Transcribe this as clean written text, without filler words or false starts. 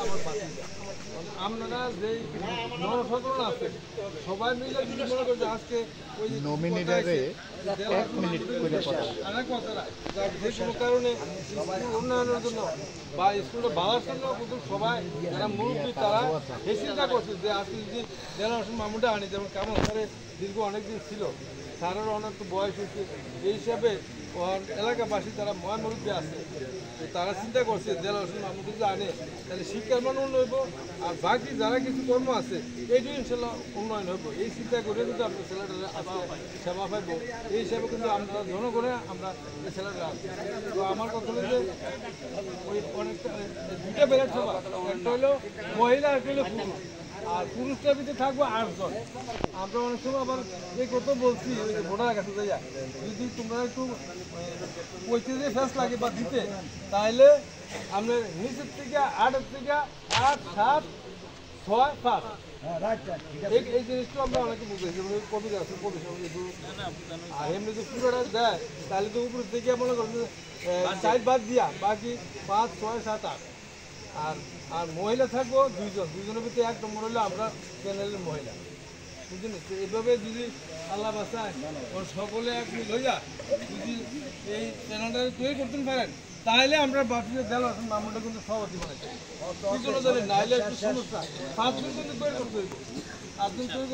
আমার বাতিজা। আপনারা যে জনসাধারণ আছে সবাই মিলে যদি মনে করেন যে আজকে ওই নমিনিটারে 1 মিনিট করে কথা যে কোনো কারণে উন্নয়নের জন্য বা স্কুলটা বাড়ার জন্য কিন্তু সবাই যারা মুরব্বী তারা এই চিন্তা করছে যে আজকে যদি জেলা মামুনটা আনি যেমন কেমন স্যারের দীর্ঘ অনেকদিন ছিল স্যারেরও অনেক বয়স হয়েছে এই হিসাবে এলাকাবাসী তারা ময় মুরব্বী আছে তারা চিন্তা করছে জেলা মামুন যদি আনে তাহলে শিক্ষার মান উন্নয়ন হইব আর বাকি যারা কিছু কর্ম আছে এইটু ইনশাল্লাহ উন্নয়ন হইব এই চিন্তা করে কিন্তু আমরা ছেলেটা সেবা পাইব এই হিসাবে কিন্তু আমরা জনগণে আমরা ছেলেটা আসি তো আমার কথা হলো যে ওই অনেকটা দুটা বেলার সভা একটা হলো মহিলা একটা হলো পুরুষ আর পুরুষটার ভিতরে থাকবো 8 জন আমরা অনেক সময় আবার এই কথা বলছি ওই যে ভোটার কাছে যাইয়া যদি তোমরা একটু পঁয়ত্রিশে ফেস লাগে বা দিতে তাহলে আমরা নিচের থেকে 8 থেকে 8, 7, 6, 5 এই জিনিসটা আমরা অনেকে বুঝেছি কবি আছে কবি আর এমনি যদি পুরোটা দেয় তাহলে তো উপর থেকে মনে করেন 4 বাদ দিয়া বাকি 5, 6, 7, 8 আর মহিলা থাকবো 2 জন 2 জনের ভিতরে 1 নম্বর হলো আমরা প্যানেলের মহিলা বুঝলেন এইভাবে যদি আল্লাহ বাঁচায় সকলে এক মিল হইয়া যদি এই প্যানেলটা তৈরি করতে পারেন তাহলে আমরা বাকিদের জেলা মামলাটা কিন্তু সভাপতি বানাইছি নাইলে একটু সমস্যা 5 দিন কিন্তু তৈরি করতে হইব 8 দিন তৈরি